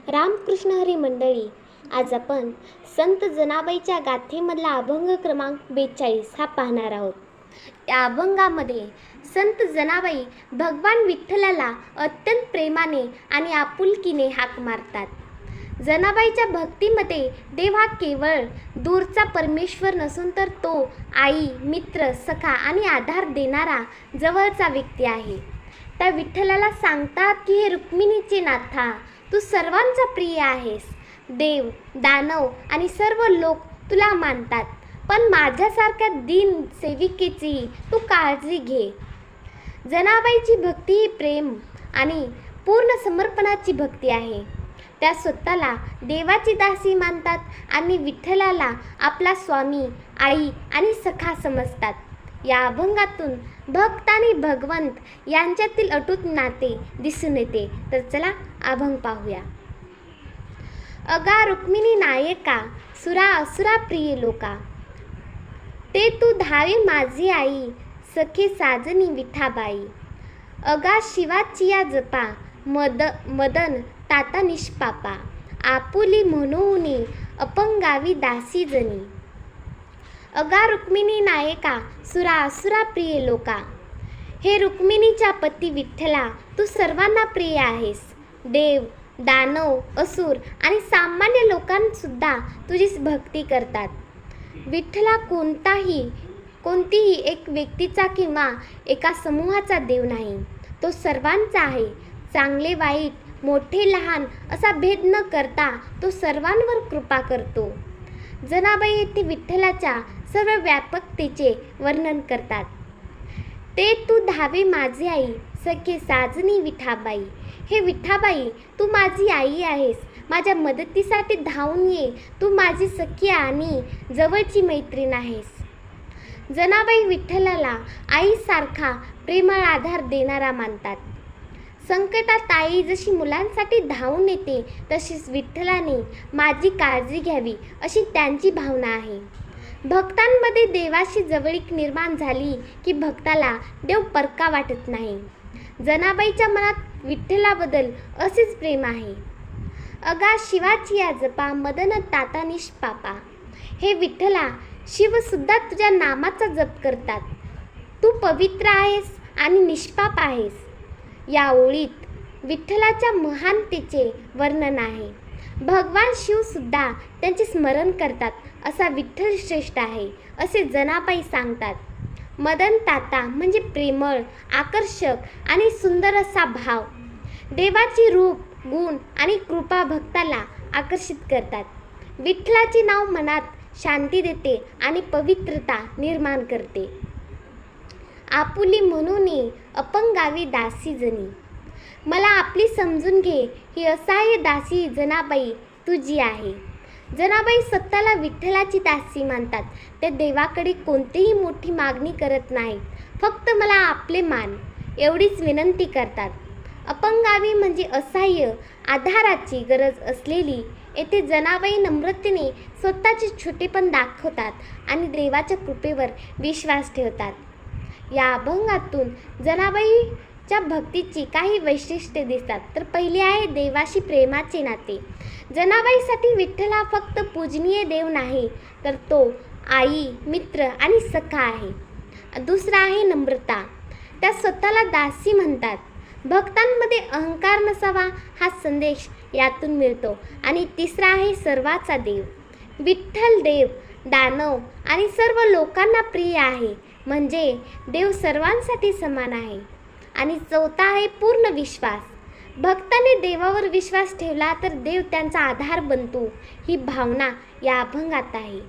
रामकृष्ण हरी मंडळी, आज आपण संत जनाबाईच्या गाथेमधला अभंग क्रमांक 42 हा पाहणार आहोत. या अभंगामध्ये संत जनाबाई भगवान विठ्ठलाला अत्यंत प्रेमाने आणि आपुलकीने हाक मारतात. जनाबाईच्या भक्तीमध्ये देव हा केवळ दूरचा परमेश्वर नसून तर तो आई, मित्र, सखा आणि आधार देणारा जवळचा व्यक्ती आहे. त्या विठ्ठलाला सांगतात की हे रुक्मिणीचे नाथा, तू सर्वांचा प्रिय आहेस. देव, दानव आणि सर्व लोक तुला मानतात, पण माझ्यासारख्या दीन सेविकेची तू काळजी घे. जनाबाईची भक्ती ही प्रेम आणि पूर्ण समर्पणाची भक्ती आहे. त्या स्वतःला देवाची दासी मानतात आणि विठ्ठलाला आपला स्वामी, आई आणि सखा समजतात. या अभंगातून भक्त आणि भगवंत यांच्यातील अटूट नाते दिसून येते. तर चला अभंग पाहूया. अगा रुक्मिणी नायका, सुरा असुरा प्रिय लोका, ते तू धावे माझी आई, सखे साजनी विठाबाई. अगा शिवाचिया जपा, मदन ताता निष्पापा, आपुली म्हणूनी अपंगावी दासी जनी. अगा रुक्मिणी नायका, सुरा असुरा प्रिय लोका, हे रुक्मिणीच्या पती विठ्ठला, तू सर्वांना प्रिय आहेस. देव, दानव, असुर आणि सामान्य लोकांसुद्धा तुझी भक्ती करतात. विठ्ठला कोणतीही एक व्यक्तीचा किंवा एका समूहाचा देव नाही. तो सर्वांचा आहे. चांगले वाईट, मोठे लहान असा भेद न करता तो सर्वांवर कृपा करतो. जनाबाई येथे विठ्ठलाच्या सर्व व्यापकतेचे वर्णन करतात. ते तू धावे माझी आई, सखे साजनी विठाबाई. हे विठाबाई, तू माझी आई आहेस. माझ्या मदतीसाठी धावून ये. तू माझी सखी आणि जवळची मैत्रीण आहेस. जनाबाई विठ्ठलाला आईसारखा प्रेमळ आधार देणारा मानतात. संकटात आई जशी मुलांसाठी धावून येते, तशीच विठ्ठलाने माझी काळजी घ्यावी अशी त्यांची भावना आहे. भक्तांमध्ये देवाशी जवळीक निर्माण झाली की भक्ताला देव परका वाटत नाही. जनाबाईच्या मनात विठ्ठलाबद्दल असेच प्रेम आहे. अगा शिवाची या जपा, मदन ताता निष्पापा. हे विठ्ठला, शिवसुद्धा तुझ्या नामाचा जप करतात. तू पवित्र आहेस आणि निष्पाप आहेस. या ओळीत विठ्ठलाच्या महानतेचे वर्णन आहे. भगवान शिवसुद्धा त्यांचे स्मरण करतात असा विठ्ठल श्रेष्ठ आहे असे जनाबाई सांगतात. मदन ताता म्हणजे प्रेमळ, आकर्षक आणि सुंदर असा भाव. देवाची रूप, गुण आणि कृपा भक्ताला आकर्षित करतात. विठ्ठलाचे नाव मनात शांती देते आणि पवित्रता निर्माण करते. आपुली म्हणून अपंगावी दासी जनी. मला आपली समजून घे, ही असहाय्य दासी जनाबाई तुझी आहे. जनाबाई स्वतःला विठ्ठलाची दासी मानतात. ते देवाकडे कोणतीही मोठी मागणी करत नाहीत. फक्त मला आपले मान एवढीच विनंती करतात. अपंगावी म्हणजे असहाय्य आधाराची गरज असलेली. येथे जनाबाई नम्रतेने स्वतःचे छोटेपण दाखवतात आणि देवाच्या कृपेवर विश्वास ठेवतात. या अभंगातून जनाबाईच्या भक्तीची काही वैशिष्ट्ये दिसतात. तर पहिली आहे देवाशी प्रेमाचे नाते. जनाबाईसाठी विठ्ठल फक्त पूजनीय देव नाही, तर तो आई, मित्र आणि सखा आहे. दुसरा आहे नम्रता. त्या स्वतःला दासी म्हणतात. भक्तांमध्ये अहंकार नसावा हा संदेश यातून मिळतो. आणि तिसरा आहे सर्वाचा देव. विठ्ठल देव, दानव आणि सर्व लोकांना प्रिय आहे, म्हणजे देव सर्वांसाठी समान आहे. आणि चौथा आहे पूर्ण विश्वास. भक्ताने देवावर विश्वास ठेवला तर देव त्यांचा आधार बनतो. ही भावना या अभंगात आहे.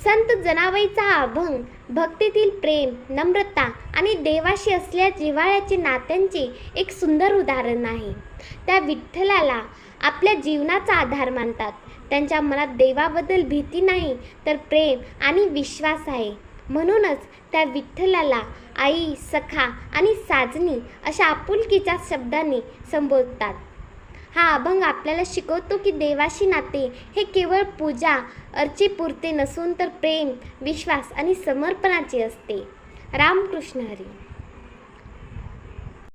संत जनाबाईचा हा अभंग भक्तीतील प्रेम, नम्रता आणि देवाशी असलेल्या जिव्हाळ्याचे नात्यांचे एक सुंदर उदाहरण आहे. त्या विठ्ठलाला आपल्या जीवनाचा आधार मानतात. त्यांच्या मनात देवाबद्दल भीती नाही, तर प्रेम आणि विश्वास आहे. म्हणूनच त्या विठ्ठलाला आई, सखा आणि साजनी अशा आपुलकीच्या शब्दांनी संबोधतात. हा अभंग आपल्याला शिकवतो की देवाशी नाते हे केवळ पूजा अर्चेपुरते नसून तर प्रेम, विश्वास आणि समर्पणाचे असते. रामकृष्ण हरी.